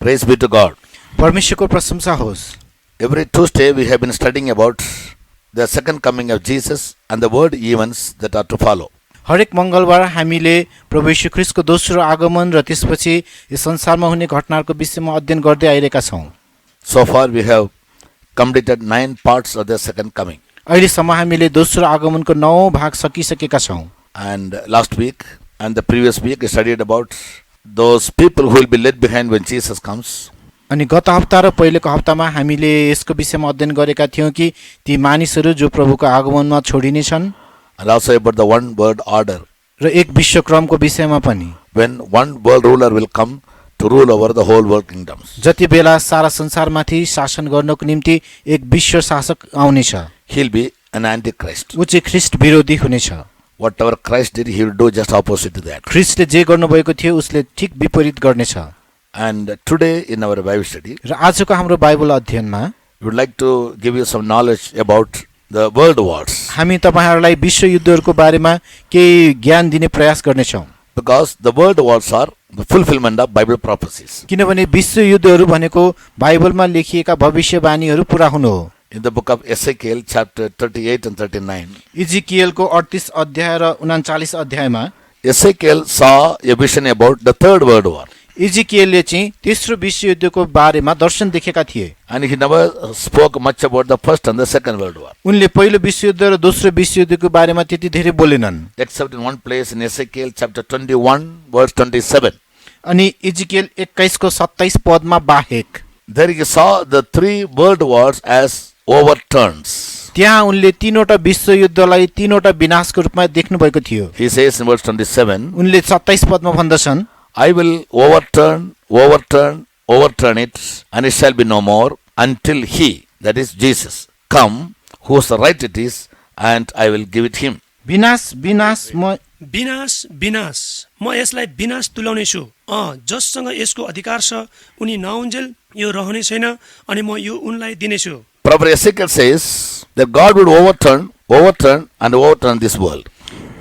Praise be to God. परमेश्वरको प्रशंसा होस्। Every Tuesday we have been studying about the second coming of Jesus and the world events that are to follow. हरेक मङ्गलबार हामीले प्रभु यीशु ख्रीष्टको दोस्रो आगमन र त्यसपछि यस संसारमा हुने घटनाहरूको विषयमा अध्ययन गर्दै आइरहेका छौँ। So far we have completed 9 parts of the second coming. अहिलेसम्म हामीले दोस्रो आगमनको 9 भाग सकिसकेका छौँ। And last week and the previous week we studied about those people who will be left behind when Jesus comes. अनि गत हप्ता र पहिलेको हप्तामा हामीले यसको विषयमा अध्ययन गरेका थियौँ कि ती मानिसहरू जो प्रभुको आगमनमा छोडिने छन्, And also about the one world order. र एक विश्वक्रमको विषयमा पनि, When one world ruler will come to rule over the whole world kingdoms. जति बेला सारा संसारमाथि शासन गर्नको निम्ति एक विश्व शासक आउनेछ, He'll be an antichrist. ऊ चाहिँ ख्रीष्ट विरोधी हुनेछ। Whatever Christ did, he will do just opposite to that. ख्रीष्टले जे गर्नुभएको थियो उसले ठिक विपरीत गर्नेछ। And today in our Bible study, र आजको हाम्रो बाइबल अध्ययनमा we would like to give you some knowledge about the world wars. हामी तपाईहरुलाई विश्व युद्धहरूको बारेमा केही ज्ञान दिने प्रयास गर्नेछौँ। Because the world wars are the fulfillment of Bible prophecies. किनभने विश्व युद्धहरू भनेको बाइबलमा लेखिएका भविष्यवाणीहरू पूरा हुनु हो। In the book of Ezekiel, chapter 38 and 39, इजिकिएलको 38 अध्याय र 39 अध्यायमा Ezekiel saw a vision about the third world war. इजिकिएलले चाहिँ तेस्रो विश्व युद्धको बारेमा दर्शन देखेका थिए। And he never spoke much about the first and the second world war. उनले पहिलो विश्व युद्ध र दोस्रो विश्व युद्धको बारेमा त्यति धेरै बोलेनन्। Except in one place in Ezekiel, chapter 21, verse 27. अनि इजिकिएल 21 को 27 पदमा बाहेक There he saw the three world wars as overturns. त्यहाँ उनले तीनवटा विश्व युद्धलाई तीनवटा विनाशको रूपमा देख्नु भएको थियो। He says in verse 27, उनले 27 पदमा भन्दछन्, I will overturn it, and it shall be no more until he, that is Jesus, come, whose right it is, and I will give it him. विनाश विनाश म यसलाई विनाश तुल्याउने छु। जससँग यसको अधिकार छ उनी नआउन्जेल यो रहने छैन अनि म यो उनलाई दिनेछु। Prophet Ezekiel says that God would overturn this world.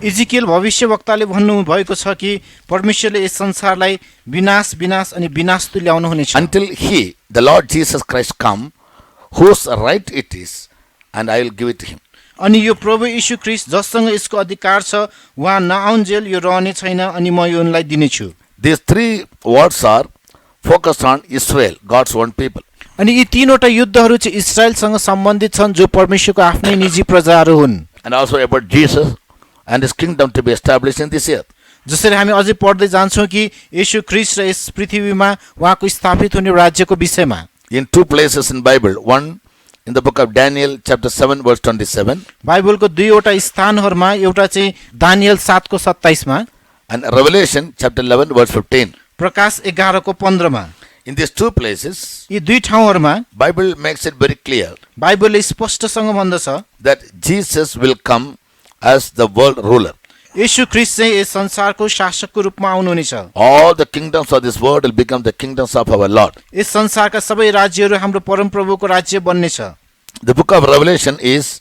इजिकिएल भविष्यवक्ताले भन्नु भएको छ कि परमेश्वरले यस संसारलाई विनाश विनाश अनि विनाश तुल्याउनु हुनेछ। Until he, the Lord Jesus Christ, come, whose right it is, and I will give it to him. अनि यो प्रभु यीशु ख्रीष्ट जससँग यसको अधिकार छ उहाँ नआउन्जेल यो रहने छैन अनि म यो उनलाई दिनेछु। These three words are focused on Israel, God's own people. अनि यी तीनवटा युद्धहरू चाहिँ इस्राएलसँग सम्बन्धित छन् जो परमेश्वरको आफ्नै निजी प्रजाहरू हुन्। And also about Jesus and his kingdom to be established in this earth. जसरी हामी अझै पढ्दै जान्छौँ कि येशू ख्रीष्ट र यस पृथ्वीमा उहाँको स्थापित हुने राज्यको विषयमा। In two places in Bible, one in the book of Daniel, chapter 7, verse 27. बाइबलको दुईवटा स्थानहरूमा, एउटा चाहिँ दानियल 7 को 27 मा and Revelation, chapter 11, verse 15. प्रकाश 11 को 15 मा। In these two places, यी दुई ठाउँहरूमा Bible makes it very clear बाइबलले स्पष्टसँग भन्दछ that Jesus will come as the world ruler. येशू ख्रीष्ट चाहिँ यस संसारको शासकको रूपमा आउनुहुनेछ। All the kingdoms of this world will become the kingdoms of our Lord. यस संसारका सबै राज्यहरू हाम्रो परमप्रभुको राज्य बन्नेछ। The book of Revelation is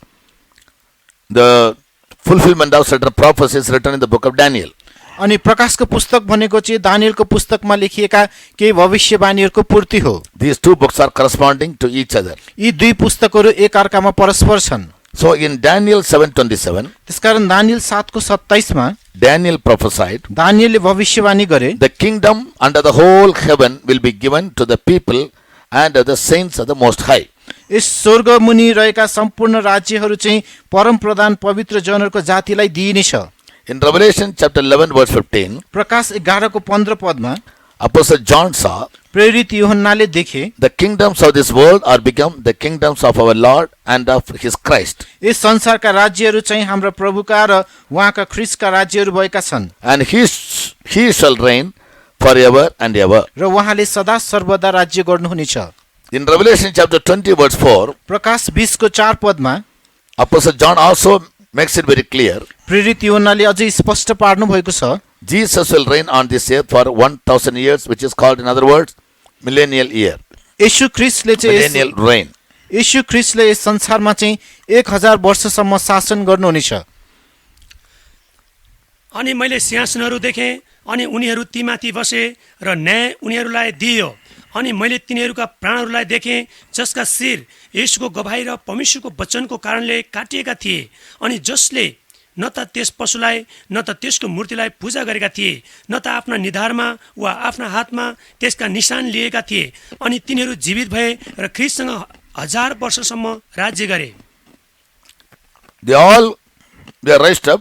the fulfillment of certain prophecies written in the book of Daniel. अनि प्रकाशको पुस्तक भनेको चाहिँ दानियलको पुस्तकमा लेखिएका केही भविष्यवाणीहरूको पूर्ति हो। These two books are corresponding to each other. यी दुई पुस्तकहरू एक अर्कामा परस्पर छन्। So in Daniel 7:27, त्यसकारण दानियल 7 को 27 मा Daniel prophesied, दानियलले भविष्यवाणी गरे, the kingdom under the whole heaven will be given to the people and the saints of the Most High. यस स्वर्ग मुनि रहेका सम्पूर्ण राज्यहरू चाहिँ परम प्रधान पवित्र जनहरूको जातिलाई दिइनेछ। In Revelation chapter 11, verse 15, प्रकाश 11 को 15 पदमा Apostle John saw प्रेरित यूहन्नाले देखे, the kingdoms of this world are become the kingdoms of our Lord and of his Christ. यस संसारका राज्यहरू चाहिँ हाम्रो प्रभुका र उहाँका ख्रीष्टका राज्यहरू भएका छन्। And he shall reign forever and ever. र उहाँले सदा सर्वदा राज्य गर्नुहुनेछ। In Revelation chapter 20, verse 4, प्रकाश 20 को 4 पदमा Apostle John also makes it very clear, प्रेरित यूहन्नाले अझै स्पष्ट पार्नु भएको छ, Jesus will reign on this earth for 1,000 years, which is called in other words millennial year. येशू ख्रीष्टले चाहिँ Millennial reign. येशू ख्रीष्टले यस संसारमा चाहिँ 1000 वर्षसम्म शासन गर्नुहुनेछ। अनि मैले सिंहासनहरू देखेँ अनि उनीहरू तीमाथि बसे र न्याय उनीहरूलाई दिइयो अनि मैले तिनीहरूका प्राणहरूलाई देखेँ जसका शिर येशूको गवाही र परमेश्वरको वचनको कारणले काटिएका थिए अनि जसले न त त्यस पशुलाई न त त्यसको मूर्तिलाई पूजा गरेका थिए न त आफ्ना निधारमा वा आफ्ना हातमा त्यसका निशान लिएका थिए अनि तिनीहरू जीवित भए र ख्रीष्टसँग 1000 वर्षसम्म राज्य गरे। They all were raised up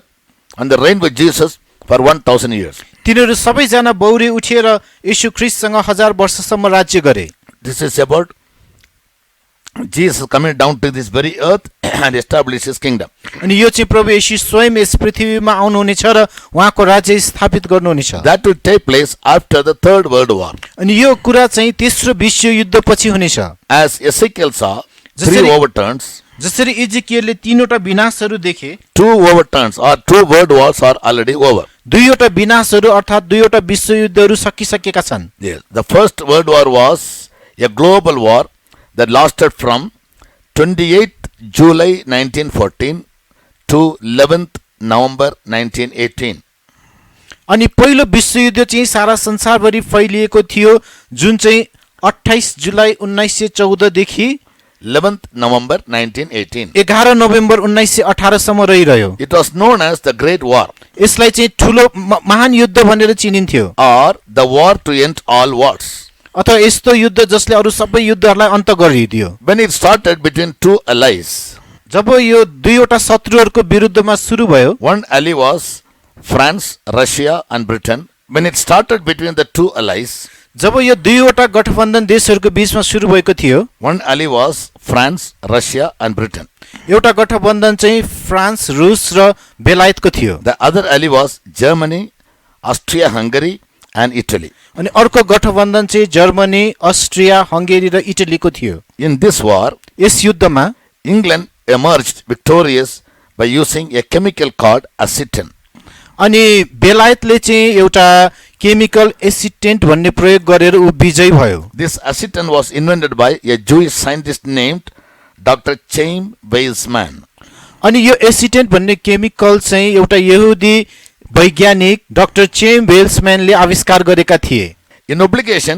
and they reigned with Jesus for 1000 years. तिनीहरू सबैजना बौरी उठेर येशू ख्रीष्टसँग 1000 वर्षसम्म राज्य गरे। This is about Jesus coming down to this very earth and establish his kingdom. अनि यो चाहिँ प्रभु येशू स्वयं यस पृथ्वीमा आउनुहुनेछ र उहाँको राज्य स्थापित गर्नुहुनेछ। That will take place after the Third World War. अनि यो कुरा चाहिँ तेस्रो विश्व युद्ध पछि हुनेछ। As Ezekiel saw, three जसरी- overturns, जसरी इजिकियलले तीनवटा विनाशहरू देखे, two overturns or two world wars are already over. दुईवटा विनाशहरू अर्थात् दुईवटा विश्व युद्धहरू सकिसकेका छन्। Yes. The first world war was a global war that lasted from 28th July 1914 to 11th November 1918. अनि पहिलो विश्व युद्ध चाहिँ सारा संसारभरि फैलिएको थियो, जुन चाहिँ 28 जुलाई 1914 देखि 11th November 1918. 11 नोभेम्बर 1918 सम्म रहिरह्यो। It was known as the Great War यसलाई चाहिँ ठुलो महान युद्ध भनेर चिनिन्थ्यो, or the war to end all wars. अथवा यस्तो युद्ध जसले अरू सबै युद्धहरूलाई अन्त गरिदियो। When it started between two allies, जब यो दुईवटा शत्रुहरूको विरुद्धमा सुरु भयो, one ally was France, Russia and Britain. When it started between the two allies, जब यो दुईवटा गठबन्धन देशहरूको बीचमा सुरु भएको थियो, one ally was France, Russia and Britain. एउटा गठबन्धन चाहिँ फ्रान्स, रुस र बेलायतको थियो। The other ally was Germany, Austria-Hungary and Italy. अनि अर्को गठबन्धन चाहिँ जर्मनी, अस्ट्रिया, हङ्गेरी र इटलीको थियो। In this war, यस युद्धमा England emerged victorious by using a chemical called acetone. अनि बेलायतले चाहिँ एउटा केमिकल एसिटेन्ट भन्ने प्रयोग गरेर ऊ विजयी भयो। This acetone was invented by a Jewish scientist named Dr. Chaim Weizmann. अनि यो एसिटेन्ट भन्ने केमिकल चाहिँ एउटा यहुदी वैज्ञानिक डाक्टर चेम वेल्सम्यानले आविष्कार गरेका थिए। In obligation,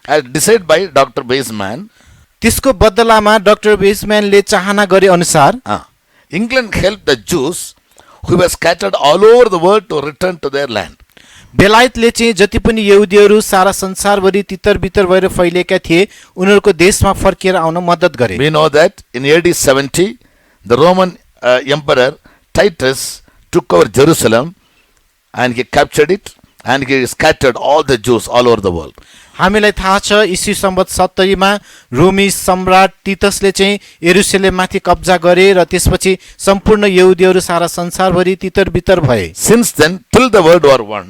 as decided by Dr. Weizmann, त्यसको बदलामा डाक्टर वेल्सम्यानले चाहना गरे अनुसार England helped the Jews who were scattered all over the world to return to their land. बेलायतले चाहिँ जति पनि यहुदीहरू सारा संसारभरि तितर बितर भएर फैलिएका थिए, उनीहरूको देशमा फर्केर आउन मद्दत गरे। We know that in AD 70, the Roman Emperor Titus took over Jerusalem and he captured it and he scattered all the Jews all over the world. हामीलाई थाहा छ ईसा सम्वत 70 मा रोमी सम्राट तितसले चाहिँ यरुशलेममाथि कब्जा गरे र त्यसपछि सम्पूर्ण यहुदीहरू सारा संसारभरि तितर बितर भए। Since then, till the World War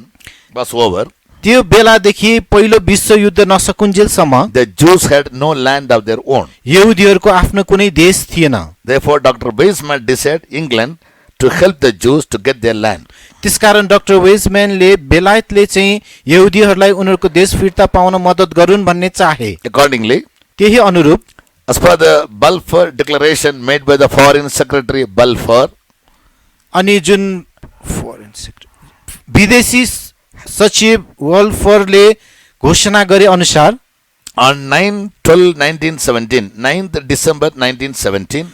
I was over, त्यो बेलादेखि पहिलो विश्व युद्ध नसकुन्जेलसम्म the Jews had no land of their own. यहुदीहरूको आफ्नो कुनै देश थिएन। Therefore, Dr. Weizmann decided England to help the Jews to get their land. त्यसकारण डाक्टर वेजम्यानले बेलायतले चाहिँ यहुदीहरूलाई उनीहरूको देश फिर्ता पाउन मद्दत गरून् भन्ने चाहे। Accordingly, त्यही अनुरूप as per the Balfour Declaration made by the Foreign Secretary Balfour, अनि जुन विदेशी सचिव वल्फरले घोषणा गरे अनुसार on 9/12/1917, 9th December 1917,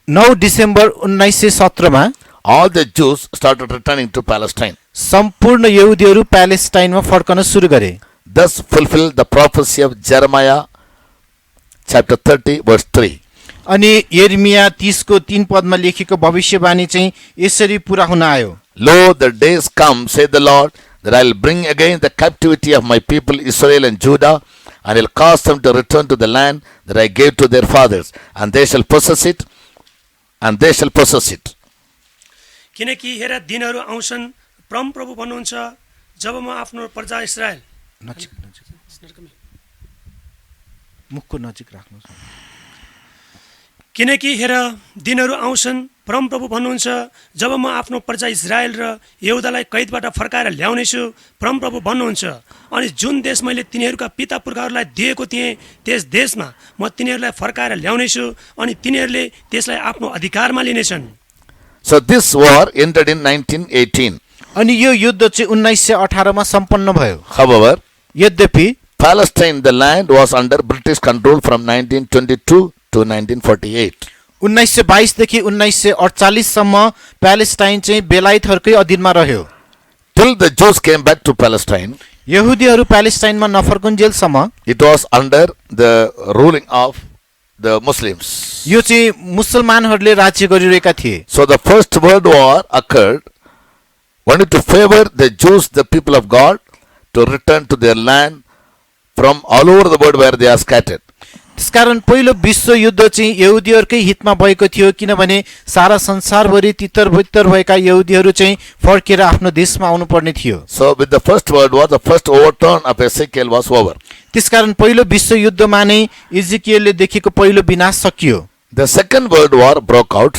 9 डिसेम्बर 1917 मा all the Jews started returning to Palestine. सम्पूर्ण यहुदीहरू प्यालेस्टाइनमा फर्कन सुरु गरे। Thus fulfilled the prophecy of Jeremiah chapter 30 verse 3. अनि यिर्मिया 30 को 3 पदमा लेखेको भविष्यवाणी चाहिँ यसरी पूरा हुन आयो। Lo, the days come, saith the Lord, that I will bring again the captivity of my people Israel and Judah, and will cause them to return to the land that I gave to their fathers, and they shall possess it, and they shall possess it. किनकि हेर दिनहरू आउँछन्, परमप्रभु भन्नुहुन्छ, जब म आफ्नो प्रजा इस्राएल मुखको नजिक राख्नुस्। किनकि हेर दिनहरू आउँछन्, परमप्रभु भन्नुहुन्छ, जब म आफ्नो प्रजा इस्राएल र यहुदालाई कैदबाट फर्काएर ल्याउनेछु, परमप्रभु भन्नुहुन्छ, अनि जुन देश मैले तिनीहरूका पिता पुर्खाहरूलाई दिएको थिएँ त्यस देशमा म तिनीहरूलाई फर्काएर ल्याउनेछु अनि तिनीहरूले त्यसलाई आफ्नो अधिकारमा लिनेछन्। So this war ended in 1918. अनि यो युद्ध चाहिँ 1918 मा सम्पन्न भयो। However, यद्यपि Palestine, the land was under British control from 1922 to 1948. 1922 देखि 1948 सम्म प्यालेस्टाइन चाहिँ बेलायतहरूकै अधीनमा रह्यो। Till the Jews came back to Palestine, यहुदीहरू प्यालेस्टाइनमा नफर्कुन्जेलसम्म it was under the ruling of the Muslims. यो चाहिँ मुसलमानहरूले राज्य गरिरहेका थिए। So the first world war occurred only to favor the Jews, the people of God, to return to their land from all over the world where they are scattered. त्यसकारण पहिलो विश्व युद्ध चाहिँ यहुदीहरूकै हितमा भएको थियो, किनभने सारा संसारभरि तितर बितर भएका यहुदीहरू चाहिँ फर्केर आफ्नो देशमा आउनुपर्ने थियो। So with the first world war, the first overturn of Ezekiel was over. त्यसकारण पहिलो विश्व युद्धमा नै इजिकियलले देखेको पहिलो विनाश सकियो। The second world war broke out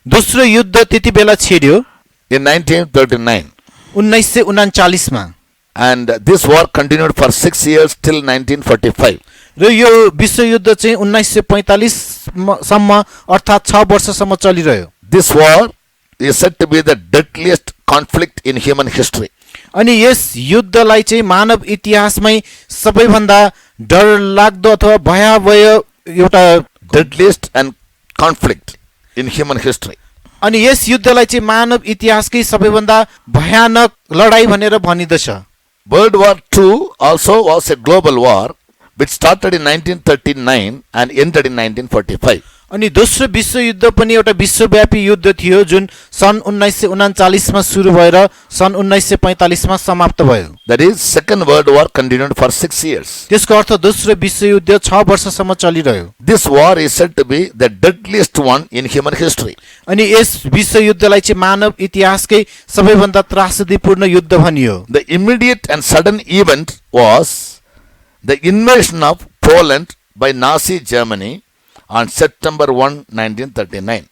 दोस्रो युद्ध त्यति बेला छिर्यो in 1939. 1939 मा, And this war continued for 6 years till 1945. र यो विश्व युद्ध चाहिँ 1945 सम्म अर्थात् 6 वर्षसम्म चलिरह्यो। This war is said to be the deadliest conflict in human history. अनि यस युद्धलाई चाहिँ मानव इतिहासमै सबैभन्दा डरलाग्दो अथवा भयावह एउटा Deadliest and conflict in human history. अनि यस युद्धलाई चाहिँ मानव इतिहासकै सबैभन्दा भयानक लडाई भनेर भनिँदछ। World War II also was a global war which started in 1939 and ended in 1945. अनि दोस्रो विश्व युद्ध पनि एउटा विश्वव्यापी युद्ध थियो जुन सन् 1939 मा सुरु भएर सन् 1945 मा समाप्त भयो। That is, Second World War continued for 6 years. त्यसको अर्थ दोस्रो विश्व युद्ध 6 वर्षसम्म चलिरह्यो। This war is said to be the deadliest one in human history. अनि यस विश्व युद्धलाई चाहिँ मानव इतिहासकै सबैभन्दा त्रासदीपूर्ण युद्ध भनियो। The immediate and sudden event was the invasion of Poland by Nazi Germany on September 1, 1939.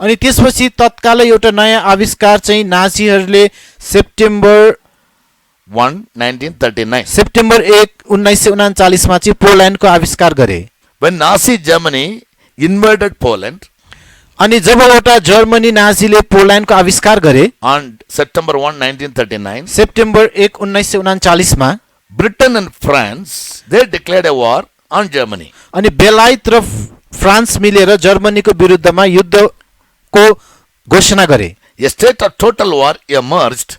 अनि त्यसपछि तत्कालै एउटा नयाँ आविष्कार चाहिँ नाजीहरूले सेप्टेम्बर 1, 1939. सेप्टेम्बर 1, 1939 मा चाहिँ पोल्यान्डको आविष्कार गरे। When Nazi Germany invaded Poland अनि जब एउटा जर्मनी नाजीले पोल्यान्डको आविष्कार गरे on September 1, 1939, सेप्टेम्बर 1, 1939 मा, Britain and France, they declared a war on Germany. अनि बेलायत र फ्रान्स मिलेर जर्मनीको विरुद्धमा युद्धको घोषणा गरे। A state of total war emerged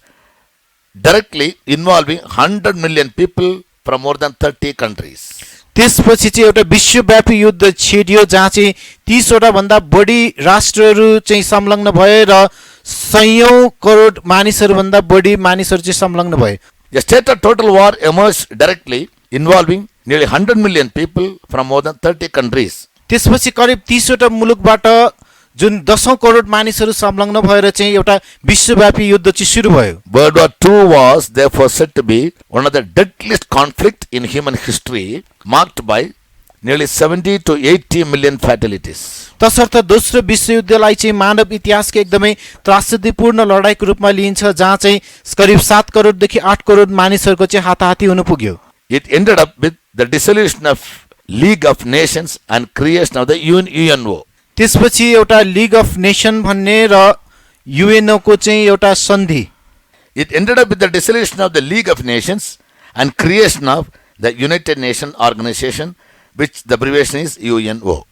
directly involving 100 million people from more than 30 countries. त्यसपछि चाहिँ एउटा विश्वव्यापी युद्ध छिर्यो जहाँ चाहिँ 30 वटा भन्दा बढी राष्ट्रहरू चाहिँ संलग्न भए र सयौं करोड मानिसहरू भन्दा बढी मानिसहरू चाहिँ संलग्न भए। A state of total war emerged directly involving nearly 100 million people from more than 30 countries. त्यसपछि करिब 30 वटा मुलुकबाट जुन 10 करोड मानिसहरू संलग्न भएर चाहिँ एउटा विश्वव्यापी युद्ध चाहिँ सुरु भयो। World War II was therefore said to be one of the deadliest conflict in human history, marked by nearly 70 to 80 million fatalities. तसर्थ दोस्रो विश्वयुद्धलाई चाहिँ मानव इतिहासको एकदमै त्रासदीपूर्ण लडाईको रूपमा लिइन्छ जहाँ चाहिँ करिब 7 करोडदेखि 8 करोड मानिसहरूको चाहिँ हाताहाती हुन पुग्यो। It ended up with the dissolution of League of Nations and creation of the UNO. त्यसपछि एउटा लिग अफ नेसन भन्ने र युएनओ को चाहिँ एउटा सन्धि। It ended up with the dissolution of the League of Nations and creation of the United Nations Organization, which the abbreviation is UNO.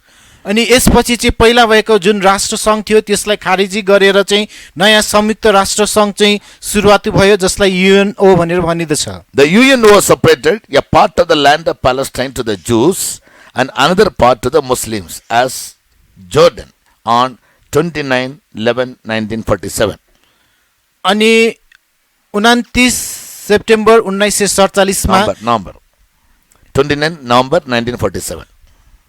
अनि यसपछि चाहिँ पहिला भएको जुन राष्ट्र सङ्घ थियो त्यसलाई खारेजी गरेर चाहिँ नयाँ संयुक्त राष्ट्र सङ्घ चाहिँ सुरुवाती भयो जसलाई युएनओ भनेर भनिँदछ। The UNO separated a part of the land of Palestine to the Jews and another part to the Muslims as Jordan on 29/11/1947. अनि 29 सेप्टेम्बर 1947 मा November 29 November 1947.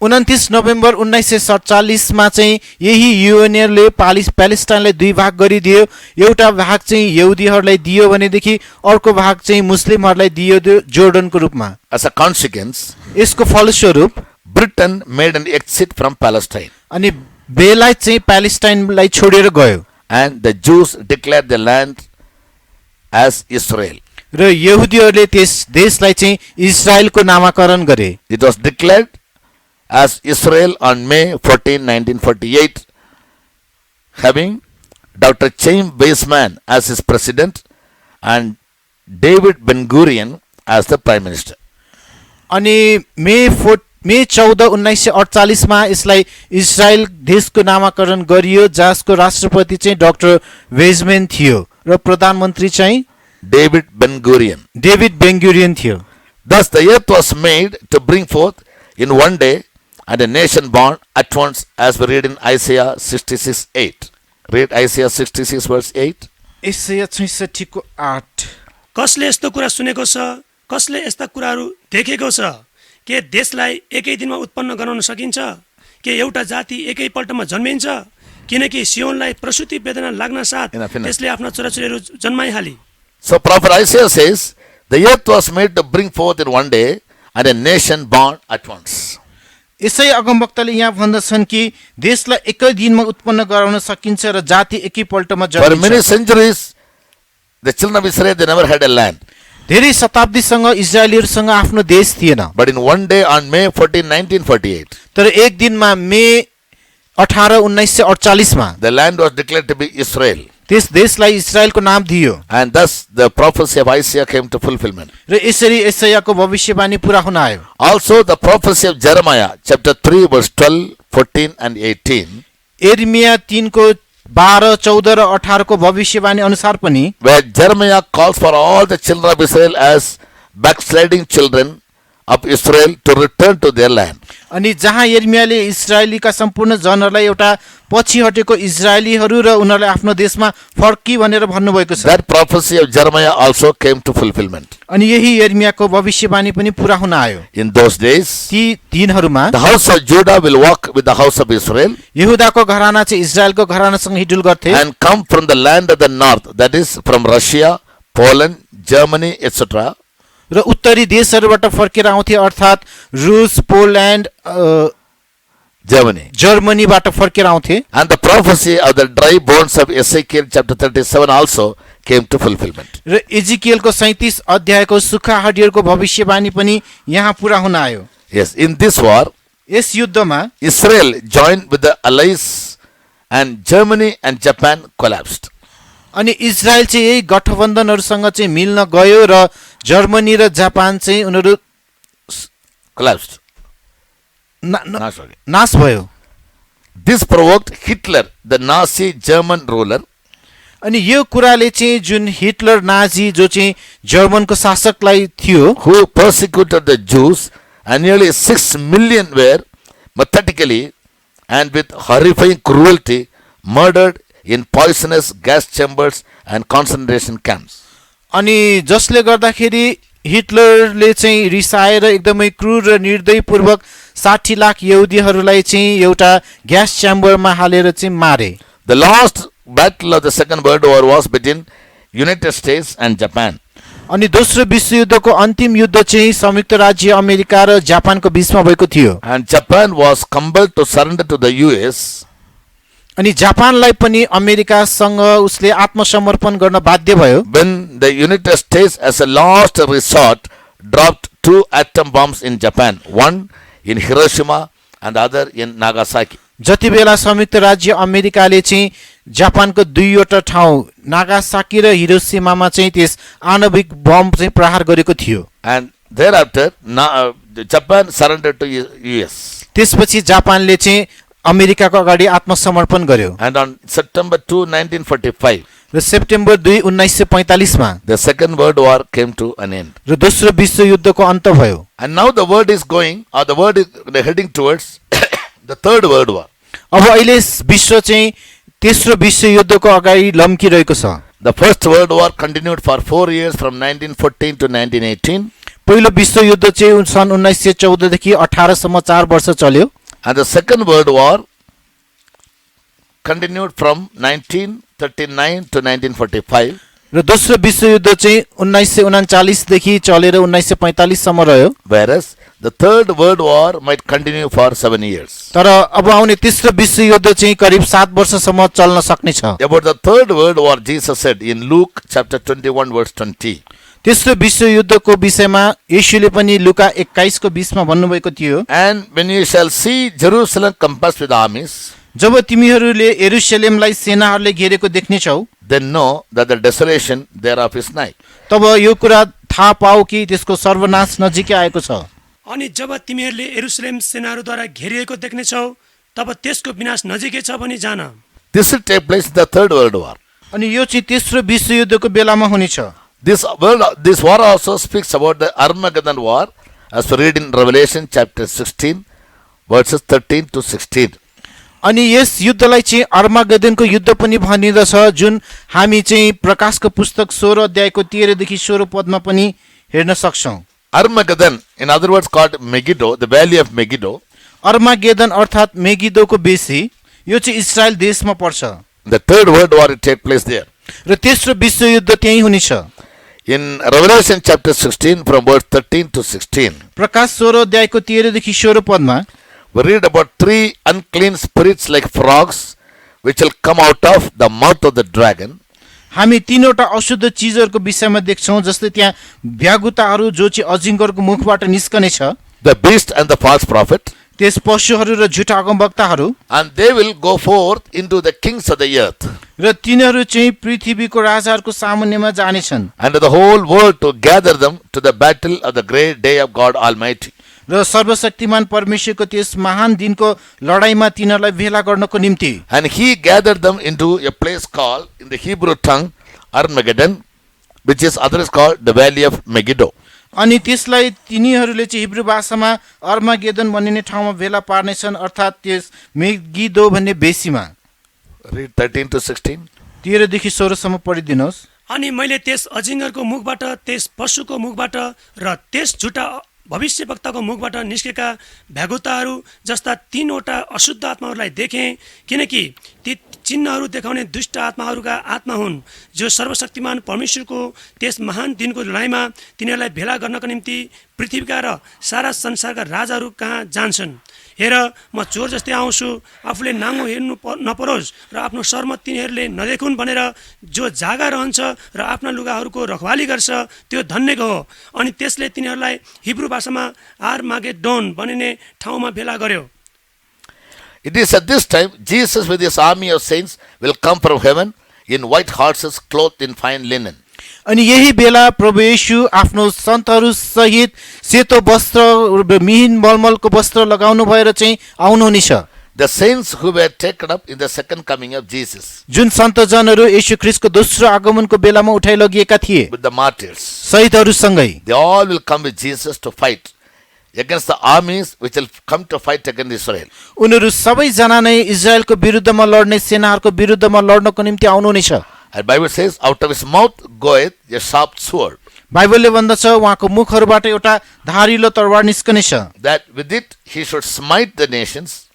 29 नोभेम्बर 1947 मा चाहिँ यही युएनओले प्यालेस्टाइनलाई दुई भाग गरिदियो। एउटा भाग चाहिँ यहुदीहरूलाई दियो भनेदेखि अर्को भाग चाहिँ मुस्लिमहरूलाई दियो जोर्डनको रूपमा। As a consequence, यसको फलस्वरूप Britain made an exit from Palestine अनि बेलायत चाहिँ प्यालेस्टाइनलाई छोडेर गयो and the Jews declared the land as Israel. र यहुदीहरूले त्यस देशलाई चाहिँ इजरायलको नामाकरण गरे। It was declared as Israel on May 14, 1948, having Dr. Chaim Weizmann as his president and David Ben-Gurion as the prime minister. अनि मे 14 1948 मा यसलाई इजरायल देशको नामाकरण गरियो, जसको राष्ट्रपति चाहिँ डाक्टर वेजमेन थियो र प्रधानमन्त्री चाहिँ David Ben-Gurion. डेभिड बेन-गुरियन थियो। Thus the earth was made to bring forth in one day and a nation born at once, as we read in Isaiah 66:8. Read Isaiah 66 verse 8. यसैया 66 को 8। कसले यस्तो कुरा सुनेको छ, कसले यस्ता कुराहरू देखेको छ? के देशलाई एकै दिनमा उत्पन्न गराउन सकिन्छ? के एउटा जाति एकै पल्टमा जन्मिन्छ? किनकि सियोनलाई प्रसूति वेदना लाग्न साथ Enough. त्यसले आफ्ना छोराछोरीहरू जन्माइहाले। So prophet Isaiah says, the earth was made to bring forth in one day and a nation born at once. यसै अगमवक्ताले यहाँ भन्दछन् कि देशलाई एकै दिनमा उत्पन्न गराउन सकिन्छ र जाति एकै पल्टमा For many जन्मिन्छ। centuries, the children of Israel, they never had a land. धेरै शताब्दीसँग इजरायलीहरूसँग आफ्नो देश थिएन, But in one day on May 14, 1948, तर एक दिनमा मे 18 1948 मा the land was declared to be Israel. त्यस देशलाई इजरायलको नाम दियो And thus the prophecy of Isaiah came to fulfillment. र यसरी यसैयाको भविष्यवाणी पूरा हुन आयो। Also the prophecy of Jeremiah chapter 3 verse 12, 14 and 18, एर्मिया 3 को 12, 14 र 18 को भविष्यवाणी अनुसार पनि where Jeremiah calls for all the children of Israel as backsliding children of Israel to return to their land. अनि जहाँ एर्मियाले इजरायलीका सम्पूर्ण जनहरूलाई एउटा पछि हटेको इजरायलीहरू र उनीहरूलाई आफ्नो देशमा फर्की भनेर भन्नुभएको छ, That prophecy of Jeremiah also came to fulfillment. अनि यही एर्मियाको भविष्यवाणी पनि पूरा हुन आयो। In those days, ती दिनहरूमा the house of Judah will walk with the house of Israel यहुदाको घराना चाहिँ इजरायलको घरानासँग हिडुल गर्थे and come from the land of the north, that is from Russia, Poland, Germany, etc. र उत्तरी देशहरूबाट फर्केर आउँथे, अर्थात् रुस, पोल्यान्ड, Germany. जर्मनीबाट फर्केर आउँथे। And the prophecy of the dry bones of Ezekiel chapter 37 also came to fulfillment. र एजिकियलको 37 अध्यायको सुक्खा हड्डीहरूको भविष्यवाणी पनि यहाँ पूरा हुन आयो। Yes, in this war, यस युद्धमा Israel joined with the allies and Germany and Japan collapsed. अनि इजरायल चाहिँ यही गठबन्धनहरूसँग चाहिँ मिल्न गयो र जर्मनी र जापान चाहिँ उनीहरू Collapsed. ना- Sorry. नाश भयो। This provoked Hitler, the Nazi German ruler, अनि यो कुराले चाहिँ जुन हिटलर नाजी जो चाहिँ जर्मनको शासकलाई थियो, who persecuted the Jews, and nearly 6 million were methodically and with horrifying cruelty murdered in poisonous gas chambers and concentration camps. अनि जसले गर्दाखेरि हिटलरले चाहिँ रिसाएर एकदमै क्रूर र निर्दयपूर्वक 60 लाख यहुदीहरूलाई चाहिँ एउटा ग्यास च्याम्बरमा हालेर चाहिँ मारे। The last battle of the Second World War was between United States and Japan. अनि दोस्रो विश्वयुद्धको अन्तिम युद्ध चाहिँ संयुक्त राज्य अमेरिका र जापानको बीचमा भएको थियो। And Japan was compelled to surrender to the US. अनि जापानलाई पनि अमेरिकासँग उसले आत्मसमर्पण गर्न बाध्य भयो When the United States as a last resort dropped 2 atom bombs in Japan, one in Hiroshima and the other in Nagasaki. जति बेला संयुक्त राज्य अमेरिकाले चाहिँ जापानको दुईवटा ठाउँ नागासाकी र हिरोसिमामा चाहिँ त्यस आणविक बम चाहिँ प्रहार गरेको थियो। And thereafter, Japan surrendered to US. त्यसपछि जापानले चाहिँ अमेरिकाको अगाडि आत्मसमर्पण गर्यो And on September 2, 1945, र सेप्टेम्बर 2 1945 मा the Second World War came to an end. र दोस्रो विश्वयुद्धको अन्त भयो। And now the word is going, or the word is heading towards the Third World War. अब अहिले विश्व चाहिँ तेस्रो विश्वयुद्धको अगाडि लम्किरहेको छ। The First World War continued for 4 years from 1914 to 1918. पहिलो विश्वयुद्ध चाहिँ सन् 1914 देखि 18 सम्म 4 वर्ष चल्यो। And the Second World War continued from 1939 to 1945. र दोस्रो विश्वयुद्ध चाहिँ 1939 देखि चलेर 1945 सम्म रह्यो। Whereas the Third World War might continue for 7 years. तर अब आउने तेस्रो विश्वयुद्ध चाहिँ करिब 7 वर्षसम्म चल्न सक्ने छ। About the Third World War, Jesus said in Luke chapter 21 verse 20. तेस्रो विश्वयुद्धको विषयमा येशूले पनि लुका 21 को 20 मा भन्नुभएको थियो, And when you shall see Jerusalem compassed with armies, जब तिमीहरूले यरुशलेमलाई सेनाहरूले घेरेको देख्नेछौ, then know that the desolation thereof is nigh. तब यो कुरा थाहा पाऊ कि त्यसको सर्वनाश नजिकै आएको छ। अनि जब तिमीहरूले यरुशलेम सेनाहरूद्वारा घेरिएको देख्नेछौ तब त्यसको विनाश नजिकै छ भनी जान। This will take place in the Third World War. अनि यो चाहिँ तेस्रो विश्वयुद्धको बेलामा हुनेछ। This war also speaks about the Armageddon war, as we read in Revelation chapter 16, verses 13 to 16. अनि यस युद्धलाई चाहिँ अर्मागेदनको युद्ध पनि भनिँदछ, जुन हामी चाहिँ प्रकाशको पुस्तक 16 अध्यायको 13 देखि 16 पदमा पनि हेर्न सक्छौं। Armageddon, in other words called Megiddo, the valley of Megiddo, अर्मागेदन अर्थात् मेगिदोको बेसी, यो चाहिँ इस्रायल देशमा पर्छ the Third World War will take place there. र तेस्रो विश्वयुद्ध त्यही हुनेछ। In Revelation chapter 16, from verse 13 to 16, प्रकाश 16 अध्यायको 13 देखि 16 पदमा we read about 3 unclean spirits like frogs, which will come out of the mouth of the dragon. हामी तीनवटा अशुद्ध चीजहरूको विषयमा देख्छौं, जस्तै त्यहाँ भ्यागुताहरू जो चाहिँ अजिङ्गरको मुखबाट निस्कने छ, The beast and the false prophet, त्यस पशुहरू र झुटा अगमवक्ताहरू, and they will go forth into the kings of the earth, र तिनीहरू चाहिँ पृथ्वीको राजाहरूको सामुन्नेमा जानेछन्, and to the whole world to gather them to the battle of the great day of God Almighty. र सर्वशक्तिमान परमेश्वरको त्यस महान दिनको लडाईमा तिनीहरूलाई भेला गर्नको निम्ति। And he gathered them into a place called, in the Hebrew tongue, Armageddon, which is others called the valley of Megiddo. अनि त्यसलाई तिनीहरूले चाहिँ हिब्रू भाषामा अर्मागेदन भनिने ठाउँमा भेला पार्नेछन्, अर्थात् त्यस मेगिदो भन्ने बेसीमा। Read 13 to 16. 13 देखि 16 सम्म पढिदिनुहोस्। अनि मैले त्यस अजिङ्गरको मुखबाट, त्यस पशुको मुखबाट र त्यस झुटा भविष्यवक्ताको मुखबाट निस्केका भ्यागुताहरू जस्ता 3वटा अशुद्ध आत्माहरूलाई देखेँ, किनकि ती चिन्हहरू देखाउने दुष्ट आत्माहरूका आत्मा हुन्, जो सर्वशक्तिमान परमेश्वरको त्यस महान दिनको लडाइँमा तिनीहरूलाई भेला गर्नको निम्ति पृथ्वीका र सारा संसारका राजाहरू कहाँ जान्छन्। हेर, म चोर जस्तै आउँछु, आफूले नाङ्गो हेर्नु नपरोस् र आफ्नो शर्म तिनीहरूले नदेखुन् भनेर जो जागा रहन्छ र आफ्ना लुगाहरूको रखवाली गर्छ, त्यो धन्यको हो। अनि त्यसले तिनीहरूलाई हिब्रू भाषामा आर्मागेड्डोन भनिने ठाउँमा भेला गर्यो। It is at this time Jesus with his army of saints will come from heaven in white horses clothed in fine linen. अनि यही बेला प्रभु येशू आफ्नो सन्तहरू सहित सेतो वस्त्र, मिहिन मलमलको वस्त्र लगाउनु भएर चाहिँ आउनुहुनेछ। The saints who were taken up in the second coming of Jesus, जुन सन्तजनहरू येशू ख्रीष्टको दोस्रो आगमनको बेलामा उठाइ लगिएका थिए, with the martyrs, शहीदहरूसँगै, they all will come with Jesus to fight against the armies which will come to fight against Israel. उनीहरू सबैजना नै इजरायलको विरुद्धमा लड्ने सेनाहरूको विरुद्धमा लड्नको निम्ति आउनुहुनेछ। And Bible says, out of his mouth goeth a sharp sword, बाइबलले भन्दछ उहाँको मुखहरूबाट एउटा धारिलो तरवार निस्कनेछ, that with it he should smite the nations,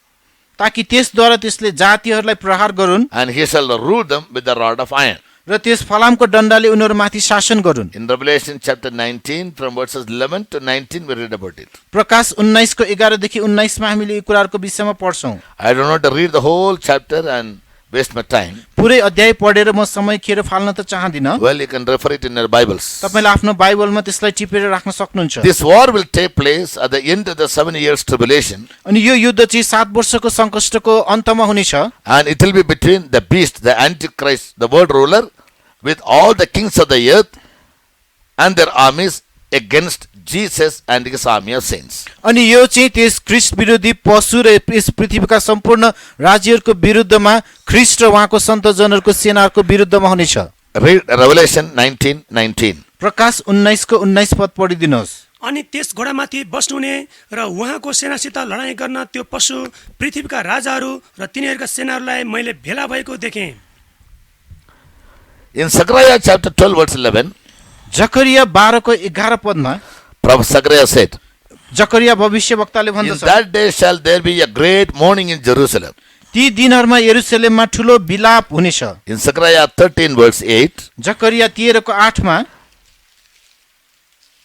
ताकि त्यसद्वारा त्यसले जातिहरूलाई प्रहार गरून् and he shall rule them with the rod of iron. र त्यस फलामको डन्डाले उनीहरूमाथि शासन गरून्। In Revelation chapter 19, from verses 11 to 19, we read about it. प्रकाश 19 को 11 देखि 19 मा हामीले यो कुराहरुको विषयमा पढ्छौं। I do not read the whole chapter and waste my time. पुरै अध्याय पढेर म समय खेर फाल्न त चाहदिन। Well, you can refer it in your Bibles. तपाईले आफ्नो बाइबलमा त्यसलाई टिपेर राख्न सक्नुहुन्छ। This war will take place at the end of the 7 years tribulation, अनि यो युद्ध चाहिँ 7 वर्षको संकष्टको अन्तमा हुनेछ, and it will be between the beast, the antichrist, the world ruler, with all the kings of the earth and their armies against Jesus and his army of saints. अनि यो चाहिँ त्यस ख्रीष्ट विरोधी पशु र यस पृथ्वीका सम्पूर्ण राज्यहरूको विरुद्धमा ख्रीष्ट र उहाँको सन्तजनहरूको सेनाहरूको विरुद्धमा हुनेछ। Read Revelation 19:19. प्रकाश 19 को 19 पद पढिदिनुहोस्। अनि त्यस घोडामाथि बस्नुहुने र उहाँको सेनासित लडाईँ गर्न त्यो पशु पृथ्वीका राजाहरू र तिनीहरूका सेनाहरूलाई मैले भेला भएको देखेँ। In Zechariah chapter 12 verse 11, जकरिया 12 को 11 पदमा Prophet Zechariah said, Zechariah भविष्यवक्ताले in भन्दछ, that day shall there be a great mourning in Jerusalem. ती दिनहरुमा यरुशलेममा ठूलो विलाप हुनेछ। In Zechariah 13 verse 8, जकरिया 13 को 8 मा,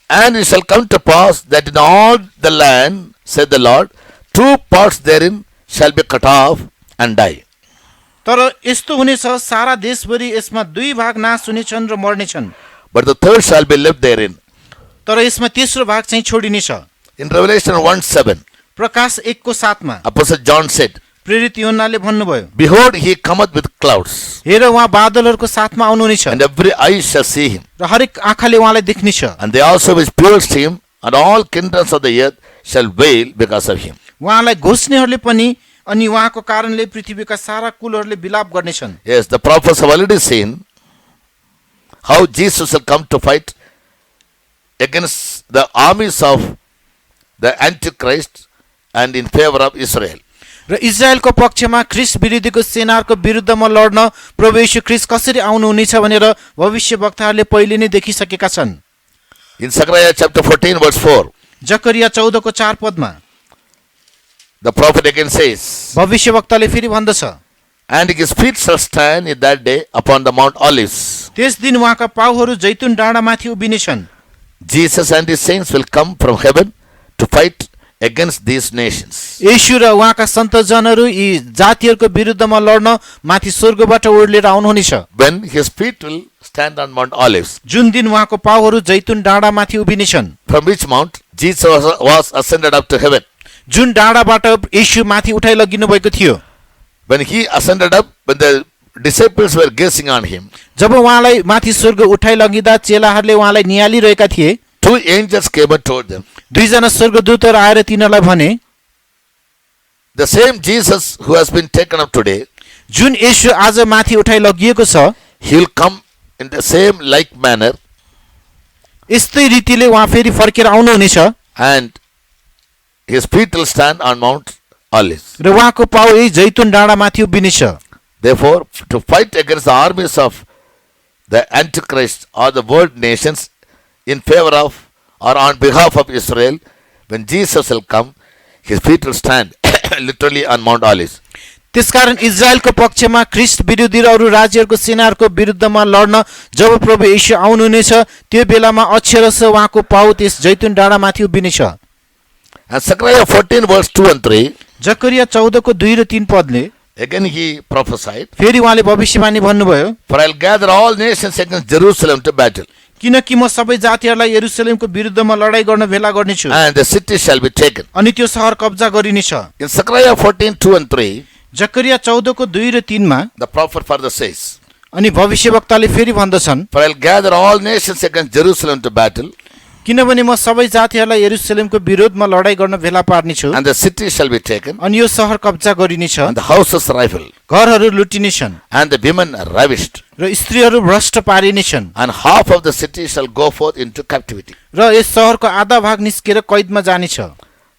and it shall come to pass that in all the land, said the Lord, 2 parts therein shall be cut off and die. तर यस्तो हुनेछ सारा देशभरि यसमा 2 भाग नाश हुनेछन् र मर्नेछन्, But the third shall be left therein. तर यसमा तेस्रो भाग चाहिँ छोडिनेछ। In Revelation 1:7, प्रकाश 1 को 7 मा Apostle John said, प्रेरित यूहन्नाले भन्नुभयो, behold, he cometh with clouds, हेर उहाँ बादलहरुको साथमा आउनुहुनेछ and every eye shall see him, र हरेक आँखाले उहाँलाई देख्नेछ। and they also which pierced him, and all kingdoms of the earth shall wail because of him. उहाँलाई घोष्नेहरूले पनि अनि उहाँको कारणले पृथ्वीका सारा कुलहरूले विलाप गर्नेछन्। Yes, the prophets have already seen how Jesus will come to fight against the armies of the Antichrist and in favor of Israel. र इजरायलको पक्षमा ख्रिस्ट विरोधीको सेनाहरूको विरुद्धमा लड्न प्रभु येशू ख्रिस्ट कसरी आउनुहुनेछ भनेर भविष्यवक्ताहरूले पहिले नै देखिसकेका छन्। In Zechariah chapter 14 verse 4, जकरिया 14 को 4 पदमा the prophet again says, भविष्यवक्ताले फेरि भन्दछ, and his feet shall stand in that day upon the Mount Olives. त्यस दिन उहाँका पाउहरू जैतुन डाँडामाथि उभिनेछन्। Jesus and his saints will come from heaven to fight against these nations. येशू र उहाँका सन्तजनहरू यी जातिहरूको विरुद्धमा लड्न माथि स्वर्गबाट ओर्लेर आउनुहुनेछ। When his feet will stand on Mount Olives, जुन दिन उहाँको पाउहरू जैतुन डाँडामाथि उभिनेछन्। from which mount Jesus was ascended up to heaven. जुन डाँडाबाट येशू माथि उठाइ लगिनु भएको थियो। When he ascended up, when the disciples were gazing on him, जब उहाँलाई माथि स्वर्ग उठाइ लगिँदा चेलाहरूले उहाँलाई निहालिरहेका थिए, two angels came and told them, दुईजना स्वर्गदूतहरू आएर तिनीहरूलाई भने, the same Jesus who has been taken up today, जुन येशू आज माथि उठाइ लगिएको छ, he will come in the same like manner, यस्तै रीतिले उहाँ फेरि फर्केर आउनुहुनेछ and his feet will stand on Mount Olives. र उहाँको पाउ यही जैतुन डाँडामाथि उभिनेछ। Therefore, to fight against the armies of the Antichrist or the world nations in favor of or on behalf of Israel, when Jesus will come, his feet will stand literally on Mount Olives. त्यसकारण इजरायलको पक्षमा ख्रिस्ट विरोधी र अरू राज्यहरूको सेनाहरूको विरुद्धमा लड्न जब प्रभु येशू आउनुहुनेछ, त्यो बेलामा अक्षरश उहाँको पाउ त्यस जैतुन डाँडामाथि उभिनेछ। And Zechariah 14 verse 2 and 3, जकरिया 14 को 2 र 3 पदले again he prophesied, फेरि उहाँले भविष्यवाणी भन्नुभयो, for I'll gather all nations against Jerusalem to battle, किनकि म सबै जातिहरूलाई यरुशलेमको विरुद्धमा लडाई गर्न भेला गर्नेछु and the city shall be taken. अनि त्यो सहर कब्जा गरिनेछ। In Zechariah 14 2 and 3, जकरिया 14 को 2 र 3 मा the prophet further says, अनि भविष्यवक्ताले फेरि भन्दछन्, for I'll gather all nations against Jerusalem to battle, किनभने म सबै जातिहरूलाई यरुशलेमको विरोधमा लडाई गर्न भेला पार्नेछु and the city shall be taken, अनि यो सहर कब्जा गरिनेछ, and the houses rifled, घरहरू लुटिनेछन् and the women ravished, र स्त्रीहरू भ्रष्ट पारिनेछन् and half of the city shall go forth into captivity. र यस सहरको आधा भाग निस्केर कैदमा जानेछ।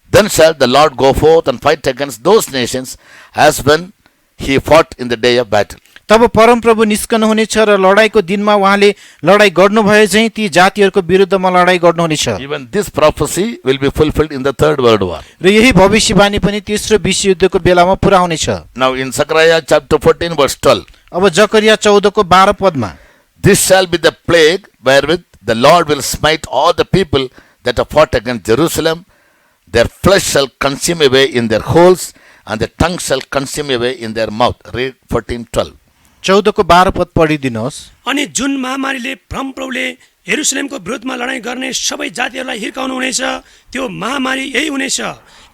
Then shall the Lord go forth and fight against those nations as when he fought in the day of battle. तब परमप्रभु निस्कनु हुनेछ र लडाईको दिनमा उहाँले लडाई गर्नुभए चाहिँ ती जातिहरूको विरुद्धमा लडाई गर्नुहुनेछ। Even this prophecy will be fulfilled in the third world war. र यही भविष्यवाणी पनि तेस्रो विश्वयुद्धको बेलामा पुरा हुनेछ। Now in Zechariah chapter 14 verse 12, अब जकरिया 14 को 12 पदमा, this shall be the plague wherewith the Lord will smite all the people that have fought against Jerusalem. Their flesh shall consume away in their holes, and their tongue shall consume away in their mouth. Read 14:12. 14 को 12 पद पढिदिनुहोस्। अनि जुन महामारीले परमप्रभुले यरुशलेमको विरोधमा लडाईँ गर्ने सबै जातिहरूलाई हिर्काउनु हुनेछ, त्यो महामारी यही हुनेछ।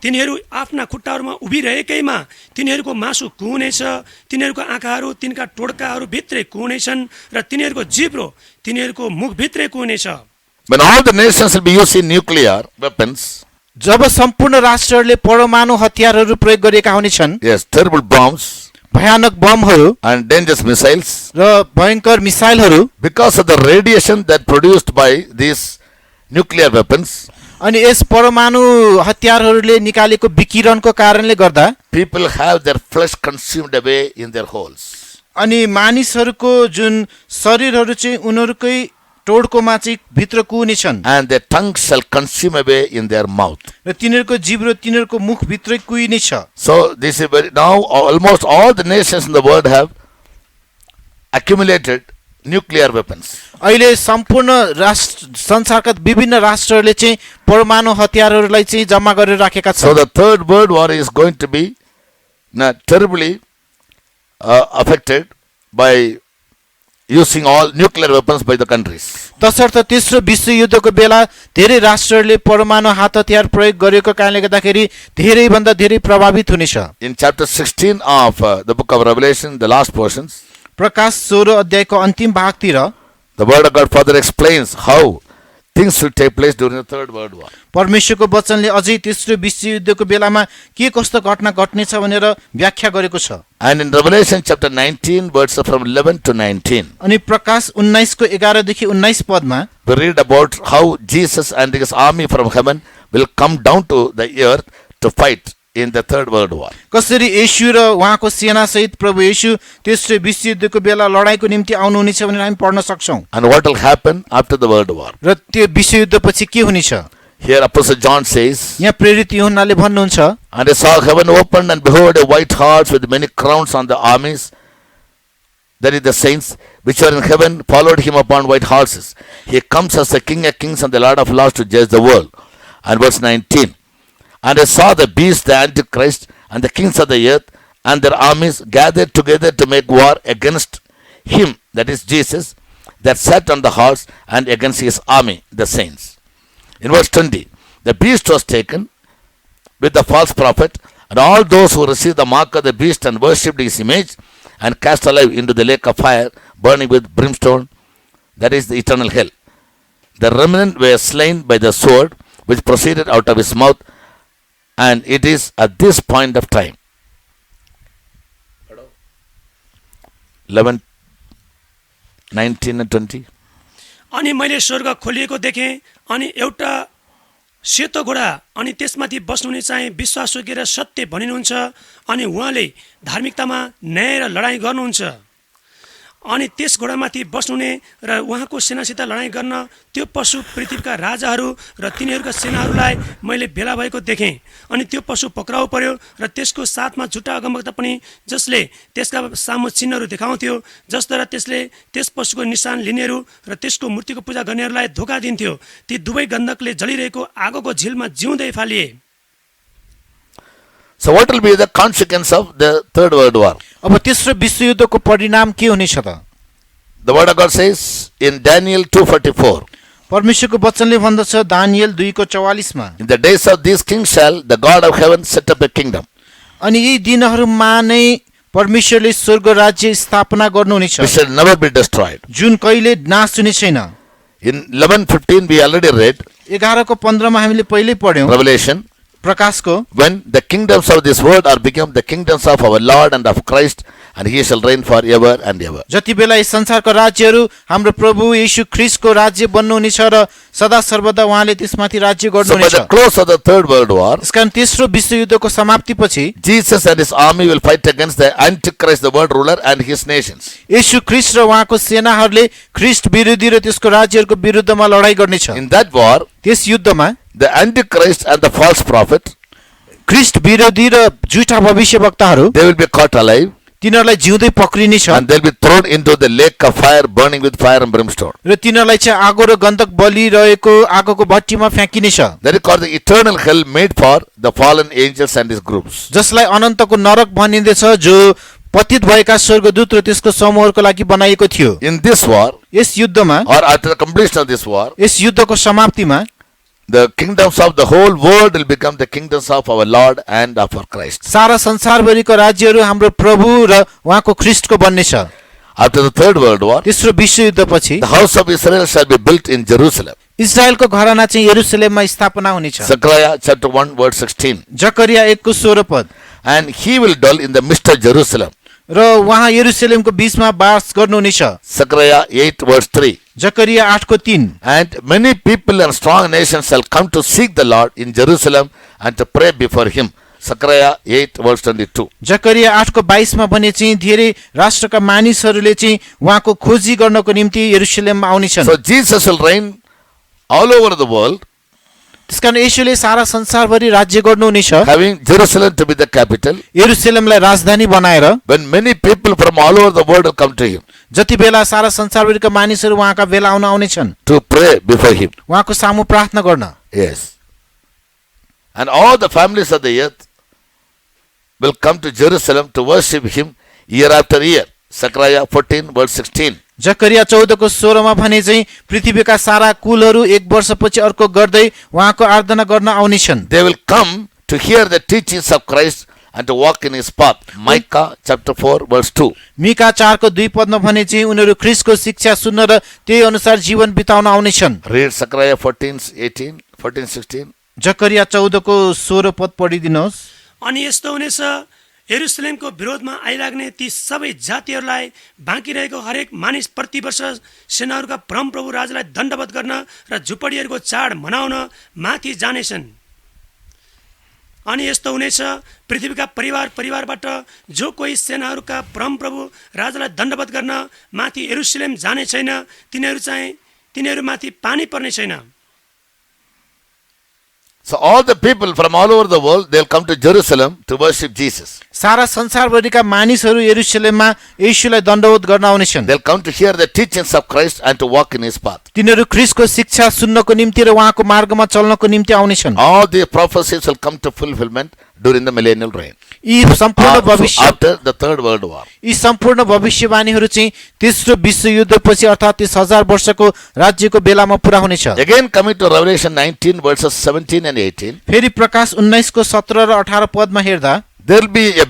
तिनीहरू आफ्ना खुट्टाहरूमा उभिरहेकैमा तिनीहरूको मासु कुहुनेछ, तिनीहरूको आँखाहरू तिनका टोड्काहरू भित्रै कुहुनेछन् र तिनीहरूको जिब्रो तिनीहरूको मुखभित्रै कुहुनेछ। When all the nations will be using nuclear weapons, जब सम्पूर्ण राष्ट्रहरूले परमाणु हतियारहरू प्रयोग गरेका हुनेछन्, yes, terrible bombs भयानक बमहरू and dangerous missiles, र भयंकर मिसाइलहरू, because of the radiation that produced by these nuclear weapons, अनि यस परमाणु हतियारहरूले निकालेको विकिरणको कारणले गर्दा people have their flesh consumed away in their holes. अनि मानिसहरूको जुन शरीरहरू चाहिँ उनीहरूकै टोडकोमा चाहिँ भित्र कुहुनेछन् And their tongue shall consume away in their mouth. र तिनीहरूको जिब्रो तिनीहरूको मुख भित्रै कुहिनेछ। So this is very, now almost all the nations in the world have accumulated nuclear weapons. अहिले सम्पूर्ण राष्ट्र संसारका विभिन्न राष्ट्रहरूले चाहिँ परमाणु हतियारहरूलाई चाहिँ जम्मा गरेर राखेका So छन्। the third world war is going to be terribly affected by using all nuclear weapons by the countries. तसर्थ तेस्रो विश्वयुद्धको बेला धेरै राष्ट्रहरूले परमाणु हात हतियार प्रयोग गरेको कारणले गर्दाखेरि धेरै भन्दा धेरै प्रभावित हुनेछ। In chapter 16 of the book of Revelation, the last portions, प्रकाश 16 अध्यायको अन्तिम भागतिर the word of God further explains how things will take place during the Third World War. परमेश्वरको वचनले अझै तेस्रो विश्वयुद्धको बेलामा के कस्तो घटना घट्नेछ भनेर व्याख्या गरेको छ। And in Revelation chapter 19, verses from 11 to 19, अनि प्रकाश 19 को 11 देखि 19 पदमा we read about how Jesus and his army from heaven will come down to the earth to fight in the Third World War. कसरी येशू र उहाँको सेना सहित प्रभु येशू तेस्रो विश्वयुद्धको बेला लडाईको निम्ति आउनुहुनेछ भनेर हामी पढ्न सक्छौं। And what will happen after the World War? र त्यो विश्वयुद्धपछि के हुनेछ? Here Apostle John says, यहाँ प्रेरित यूहन्नाले भन्नुहुन्छ, and I saw heaven opened, and behold, a white horse with many crowns on the armies. That is, the saints which are in heaven followed him upon white horses. He comes as the King of kings and the Lord of lords to judge the world. And verse 19, and I saw the beast, the Antichrist, and the kings of the earth, and their armies gathered together to make war against him, that is Jesus, that sat on the horse, and against his army, the saints. In verse 20, the beast was taken with the false prophet, and all those who received the mark of the beast and worshipped his image, and cast alive into the lake of fire, burning with brimstone, that is the eternal hell. The remnant were slain by the sword which proceeded out of his mouth, and it is at this point of time. 11, 19 and 20. अनि मैले स्वर्ग खोलिएको देखेँ, अनि एउटा सेतो घोडा, अनि त्यसमाथि बस्नुहुने चाहिँ विश्वासयोग्य र सत्य भनिनुहुन्छ, अनि उहाँले धार्मिकतामा न्याय र लडाईँ गर्नुहुन्छ। अनि त्यस घोडामाथि बस्नुहुने र उहाँको सेनासित लडाईँ गर्न त्यो पशु पृथ्वीका राजाहरू र तिनीहरूका सेनाहरूलाई मैले भेला भएको देखेँ। अनि त्यो पशु पक्राउ पर्यो र त्यसको साथमा झुटा अगमवक्ता पनि, जसले त्यसका सामु चिन्हहरू देखाउँथ्यो, जसद्वारा त्यसले त्यस पशुको निशान लिनेहरू र त्यसको मूर्तिको पूजा गर्नेहरूलाई धोका दिन्थ्यो। ती दुवै गन्धकले जलिरहेको आगोको झिलमा जिउँदै फालिए। So what will be the consequence of the Third World War? अब तेस्रो विश्वयुद्धको परिणाम के हुनेछ त? The word of God says in Daniel 2:44, परमेश्वरको वचनले भन्दछ दानियल 2:44 मा, in the days of these kings shall the God of heaven set up a kingdom अनि यी दिनहरूमा नै परमेश्वरले स्वर्ग राज्य स्थापना गर्नुहुनेछ, which shall never be destroyed. जुन कहिले नाश हुने छैन। In 11:15 we already read 11 को 15 मा हामीले पहिल्यै पढ्यौं Revelation, प्रकाशको, when the kingdoms of this world are become the kingdoms of our Lord and of Christ, and he shall reign forever and ever. जति बेला यस संसारको राज्यहरू हाम्रो प्रभु येशू ख्रीष्टको राज्य बन्नुहुनेछ र सदा सर्वदा उहाँले त्यसमाथि राज्य So by गर्नुहुनेछ। the close of the Third World War, त्यसकारण तेस्रो विश्वयुद्धको समाप्तिपछि Jesus and his army will fight against the Antichrist, the world ruler, and his nations. येशू ख्रीष्ट र उहाँको सेनाहरूले ख्रीष्ट विरोधी र त्यसको राज्यहरूको विरुद्धमा लडाईँ गर्नेछ। In that war, त्यस युद्धमा the Antichrist and the false prophet, ख्रीष्ट विरोधी र झुटा भविष्यवक्ताहरू they will be caught alive, तिनीहरूलाई जिउँदै पक्रिनेछ and they'll be thrown into the lake of fire, burning with fire and brimstone. र तिनीहरूलाई चाहिँ आगो र गन्धक बलिरहेको आगोको भट्टीमा फ्याँकिनेछ, That is called the eternal hell made for the fallen angels and his groups. जसलाई अनन्तको नरक भनिँदैछ, जो पतित भएका स्वर्गदूत र त्यसको समूहहरूको लागि बनाइएको थियो। In this war, यस युद्धमा, or after the completion of this war, यस युद्धको समाप्तिमा the kingdoms of the whole world will become the kingdoms of our Lord and of our Christ. सारा संसारभरिको राज्यहरू हाम्रो प्रभु र उहाँको ख्रीष्टको बन्नेछ। After the Third World War, तेस्रो विश्वयुद्धपछि the house of Israel shall be built in Jerusalem. इजरायलको घराना चाहिँ यरुशलेममा स्थापना हुनेछ। Zechariah chapter 1 verse 16. जकरिया 1 को 16 पद, And he will dwell in the midst of Jerusalem. र उहाँ यरुशलेमको बीचमा वास गर्नुहुनेछ। Zechariah 8 verse 3. जकरिया 8 को 3, And many people and strong nations shall come to seek the Lord in Jerusalem and to pray before him. Zechariah 8 verse 22. जकरिया 8 को 22 मा भने चाहिँ धेरै राष्ट्रका मानिसहरूले चाहिँ उहाँको खोजी गर्नको निम्ति यरुशलेममा आउनेछन्। So Jesus will reign all over the world, त्यसकारण येशूले सारा संसारभरि राज्य गर्नुहुनेछ, having Jerusalem to be the capital, यरुशलेमलाई राजधानी बनाएर। when many people from all over the world will come to him जति बेला सारा संसारभरिका मानिसहरू उहाँका बेला आउनेछन्, to pray before him. उहाँको सामु प्रार्थना गर्न। Yes. And all the families of the earth will come to Jerusalem to worship him year after year. Zechariah 14 verse 16. जकरिया 14 को 16 मा भने चाहिँ पृथ्वीका सारा कुलहरू एक वर्षपछि अर्को गर्दै उहाँको आराधना गर्न आउनेछन्। They will come to hear the teachings of Christ and to walk in his path. Micah chapter 4 verse 2. मिका 4 को 2 पदमा भने चाहिँ उनीहरू ख्रीष्टको शिक्षा सुन्न र त्यही अनुसार जीवन बिताउन आउनेछन्। Read Zechariah 14:18, 14:16. जकरिया 14 को 16 पद पढिदिनुहोस्। अनि यस्तो हुनेछ, यरुशलेमको विरोधमा आइलाग्ने ती सबै जातिहरूलाई बाँकी रहेको हरेक मानिस प्रतिवर्ष सेनाहरूका परमप्रभु राजालाई दण्डवत गर्न र झुपडीहरूको चाड मनाउन माथि जानेछन्। अनि यस्तो हुनेछ, पृथ्वीका परिवारबाट जो कोही सेनाहरूका परमप्रभु राजालाई दण्डवत गर्न माथि यरुशलेम जाने छैन, तिनीहरूमाथि पानी पर्ने छैन। So all the people from all over the world, they'll come to Jerusalem to worship Jesus. सारा संसारभरिका मानिसहरू यरुशलेममा येशूलाई दण्डवत गर्न आउनेछन्। They'll come to hear the teachings of Christ and to walk in his path. तिनीहरू ख्रीष्टको शिक्षा सुन्नको निम्ति र उहाँको मार्गमा चल्नको निम्ति आउनेछन्। All the prophecies will come to fulfillment during the millennial reign. यी सम्पूर्ण भविष्य After the third world war. यी सम्पूर्ण भविष्यवाणीहरू चाहिँ तेस्रो विश्वयुद्धपछि अर्थात् 1000 वर्षको राज्यको बेलामा पुरा हुनेछ। Again coming to Revelation 19 verses 17 and 18. फेरि प्रकाश 19 को 17 र 18 पदमा हेर्दा There will be a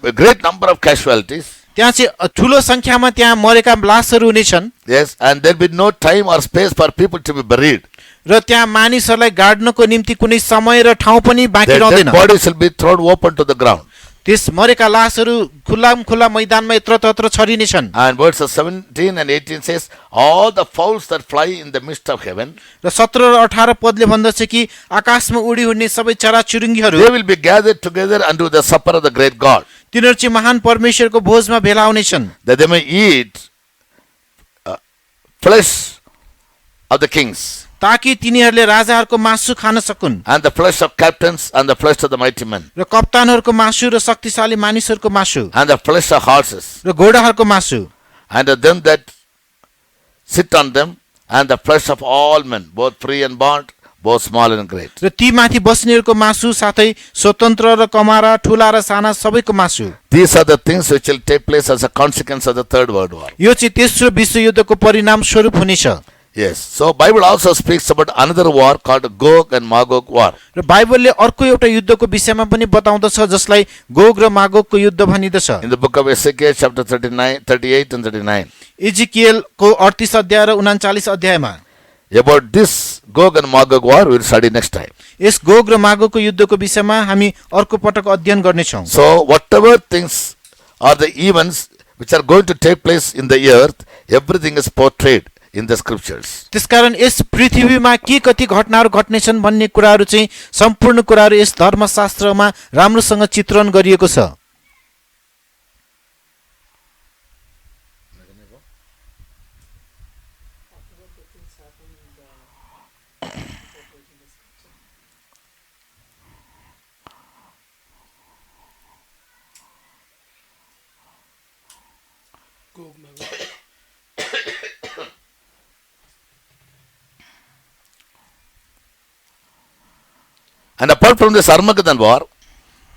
a great number of casualties. त्यहाँ चाहिँ ठुलो संख्यामा त्यहाँ मरेका लासहरू हुनेछन्। Yes, and there will be no time or space for people to be buried. र त्यहाँ मानिसहरूलाई गाड्नको निम्ति कुनै समय र ठाउँ पनि बाँकी Their रहँदैन। dead bodies will be thrown open to the ground. त्यस मरेका लासहरू खुल्ला मैदानमा यत्रतत्र छरिनेछन्। And verses 17 and 18 says, all the fowls that fly in the midst of heaven, र 17 र 18 पदले भन्दछ कि आकाशमा उडी उड्ने सबै चराचुरुङ्गीहरू they will be gathered together unto the supper of the great God, तिनीहरू चाहिँ महान परमेश्वरको भोजमा भेला हुनेछन्, that they may eat flesh of the kings, ताकि तिनीहरूले राजाहरूको मासु खान सकुन् and the flesh of captains, and the flesh of the mighty men, र कप्तानहरूको मासु र शक्तिशाली मानिसहरूको मासु and the flesh of horses, र घोडाहरूको मासु and of them that sit on them, and the flesh of all men, both free and bond, both small and great. र ती माथि बस्नेहरूको मासु साथै स्वतन्त्र र कमारा ठुला र साना सबैको मासु। These are the things which will take place as a consequence of the third world war. यो चाहिँ तेस्रो विश्वयुद्धको परिणाम स्वरूप हुनेछ। Yes. So Bible also speaks about another war called Gog and Magog war. र बाइबलले अर्को एउटा युद्धको विषयमा पनि बताउँदछ जसलाई गोग र मागोगको युद्ध भनिदछ। In the book of Ezekiel chapter 38 and 39. इजिकियलको 38 अध्याय र 39 अध्यायमा About this Gog and Magog war we will study next time. Yes Gog र मागोगको युद्धको विषयमा हामी अर्को पटक अध्ययन गर्नेछौँ। So whatever things are the events which are going to take place in the earth, everything is portrayed in the scriptures. त्यसकारण यस पृथ्वीमा के कति घटनाहरू घट्नेछन् भन्ने कुराहरू चाहिँ सम्पूर्ण कुराहरू यस धर्मशास्त्रमा राम्रोसँग चित्रण गरिएको छ। And apart from this Armageddon war,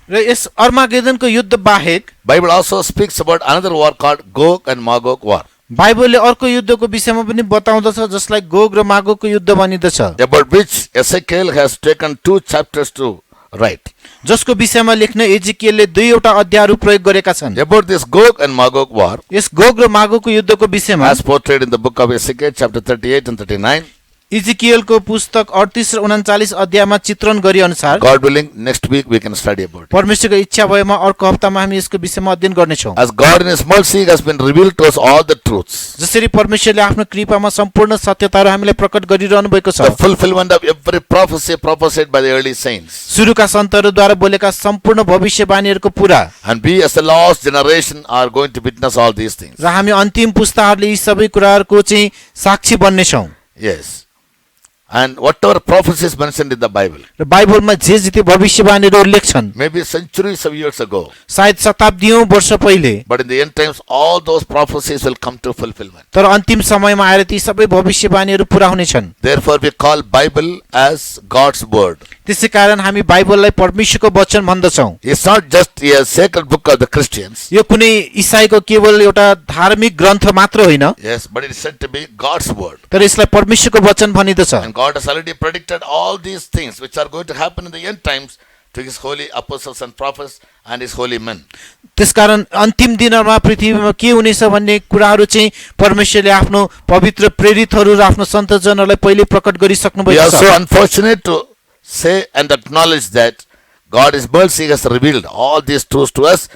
र यस अर्मागेदनको युद्ध बाहेक Bible also speaks about another war called Gog and Magog war. बाइबलले अर्को युद्धको विषयमा पनि बताउँदछ जसलाई गोग र मागोगको युद्ध भनिदछ, About which Ezekiel has taken 2 chapters to write. जसको विषयमा लेख्न एजिकियलले 2 वटा अध्यायहरू प्रयोग गरेका छन्। About this Gog and Magog war, yes Gog र मागोगको युद्धको विषयमा as portrayed in the book of Ezekiel chapter 38 and 39. इजिकियलको पुस्तक 38 र 39 अध्यायमा चित्रण गरे अनुसार God willing, next week we can study about it. परमेश्वरको इच्छा भएमा अर्को हप्तामा हामी यसको विषयमा अध्ययन गर्नेछौँ। As God in His mercy has been revealed to us all the truths, जसरी परमेश्वरले आफ्नो कृपामा सम्पूर्ण सत्यताहरू हामीलाई प्रकट गरिरहनु भएको छ। the fulfillment of every prophecy prophesied by the early saints, सुरुका सन्तहरूद्वारा बोलेका सम्पूर्ण भविष्यवाणीहरूको पूरा, and we as the last generation are going to witness all these things. र हामी अन्तिम पुस्ताहरूले यी सबै कुराहरूको चाहिँ साक्षी बन्नेछौँ। Yes. And whatever prophecies mentioned in the Bible, र बाइबलमा जे जति भविष्यवाणीहरू उल्लेख छन्, maybe centuries of years ago, सायद शताब्दीऔं वर्ष पहिले, but in the end times, all those prophecies will come to fulfillment. तर अन्तिम समयमा आएर ती सबै भविष्यवाणीहरू पूरा हुनेछन्। Therefore, we call Bible as God's word. त्यसै कारण हामी बाइबललाई परमेश्वरको वचन भन्दछौँ। It's not just a sacred book of the Christians. यो कुनै ईसाईको केवल एउटा धार्मिक ग्रन्थ मात्र होइन, Yes, but it is said to be God's word. तर यसलाई परमेश्वरको वचन भनिदछ। And God has already predicted all these things which are going to happen in the end times to his holy apostles and prophets and his holy men. त्यसकारण अन्तिम दिनहरूमा पृथ्वीमा के हुनेछ भन्ने कुराहरू चाहिँ परमेश्वरले आफ्नो पवित्र प्रेरितहरू र आफ्नो सन्तजनहरूलाई पहिले प्रकट गरिसक्नु We भएको are छ। so unfortunate to say and acknowledge that God is mercy has revealed all these truths to us,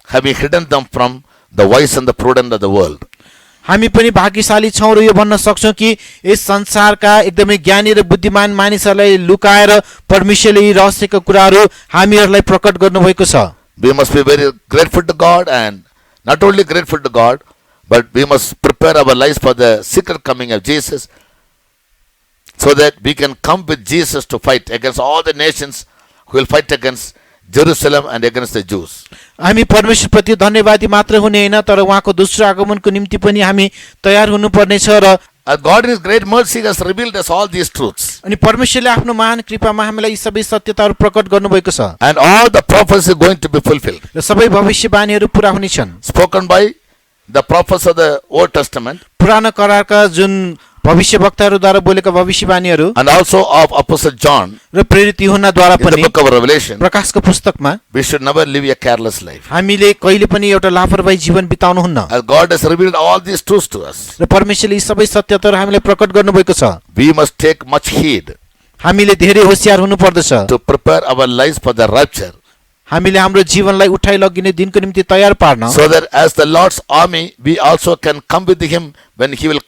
having hidden them from the wise and the prudent of the world. हामी पनि भाग्यशाली छौँ र यो भन्न सक्छौँ कि यस संसारका एकदमै ज्ञानी र बुद्धिमान मानिसहरूलाई लुकाएर परमेश्वरले यी रहस्यका कुराहरू हामीहरूलाई प्रकट गर्नुभएको छ। We must be very grateful to God, and not only grateful to God, but we must prepare our lives for the secret coming of Jesus, so that we can come with Jesus to fight against all the nations who will fight against Jerusalem and against the Jews. हामी परमेश्वरप्रति धन्यवादी मात्र हुने होइन तर उहाँको दोस्रो आगमनको निम्ति पनि हामी तयार हुनुपर्नेछ र God in His great mercy has revealed us all these truths. अनि परमेश्वरले आफ्नो महान कृपामा हामीलाई यी सबै सत्यताहरू प्रकट गर्नुभएको छ And all the prophecies are going to be fulfilled. र सबै भविष्यवाणीहरू पूरा हुनेछन्। Spoken by the prophets of the Old Testament पुरानो करारका जुन भविष्यवक्ताहरूद्वारा बोलेका भविष्यवाणीहरू and also of Apostle John र प्रेरित यूहन्नाद्वारा in the पनि book of Revelation. प्रकाशको पुस्तकमा We should never live a careless life. हामीले कहिले पनि एउटा लापरवाही जीवन बिताउनुहुन्न As God has revealed all these truths to us, र परमेश्वरले यी सबै सत्यताहरू हामीलाई प्रकट गर्नुभएको छ। we must take much heed हामीले धेरै होशियार हुनुपर्दछ। to prepare our lives for the rapture, हामीले हाम्रो जीवनलाई उठाइ लगिने दिनको निम्ति तयार पार्न so that as the Lord's army, we also can come with Him when He will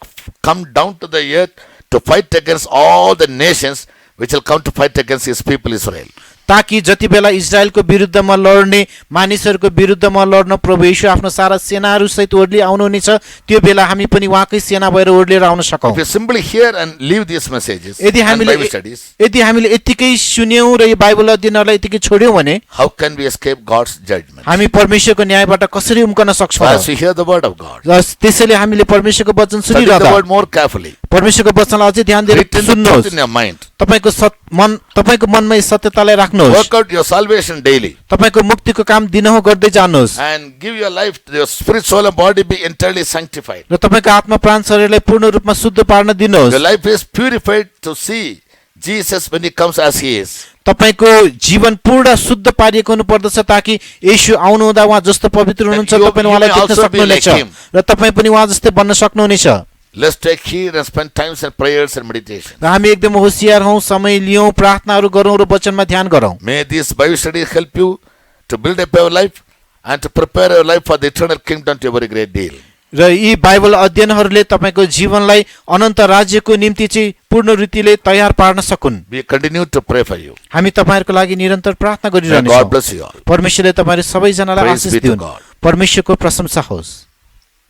come down to the earth to fight against all the nations which will come to fight against His people Israel. ताकि जति बेला इजरायलको विरुद्धमा लड्ने मानिसहरूको विरुद्धमा लड्न प्रभु येशू आफ्नो सारा सेनाहरू सहित ओर्ली आउनुहुनेछ, त्यो बेला हामी पनि उहाँकै सेना भएर ओर्लिएर आउन सकौँ। If we simply hear and leave these messages यदि and हामीले Bible studies, यतिकै सुन्यौँ र यो बाइबल अध्ययनहरूलाई यतिकै छोड्यौँ भने how can we escape God's judgment? हामी परमेश्वरको न्यायबाट कसरी उम्कन सक्छौँ? As we hear the word of God, र त्यसैले हामीले परमेश्वरको वचन study the सुनिरहँदा word more carefully. परमेश्वरको वचनलाई अझै ध्यान दिएर Retain the truth सुन्नुहोस्। in your mind. तपाईँको मनमा यी सत्यतालाई राख्नुहोस्। Work out your salvation daily. तपाईँको मुक्तिको काम दिनहुँ गर्दै जानुहोस् And give your life, your spirit, soul and body be entirely sanctified. र तपाईँको आत्मा प्राण शरीरलाई पूर्ण रूपमा शुद्ध पार्न दिनुहोस्। Your life is purified to see Jesus when He comes as He is. तपाईँको जीवन पूर्ण शुद्ध पारिएको हुनुपर्दछ ताकि येशू आउनुहुँदा उहाँ जस्तो पवित्र हुनुहुन्छ you तपाईँले उहाँलाई may देख्न also be सक्नुहुनेछ like him. र तपाईँ पनि उहाँ जस्तै बन्न सक्नुहुनेछ। Let's take heed and spend times in prayers and meditation. र हामी एकदम होशियार हौँ, समय लियौँ, प्रार्थनाहरू गरौँ र वचनमा ध्यान गरौँ। May these Bible studies help you to build up your life and to prepare your life for the eternal kingdom to a very great deal. र यी बाइबल अध्ययनहरूले तपाईँको जीवनलाई अनन्त राज्यको निम्ति चाहिँ पूर्ण रीतिले तयार पार्न सकुन्। We continue to pray for you. हामी तपाईँहरूको लागि निरन्तर प्रार्थना May God गरिरहनेछौँ। bless you all. परमेश्वरले तपाईहरु सबैजनालाई Praise आशिष be to दिउन्। God. परमेश्वरको प्रशंसा होस्।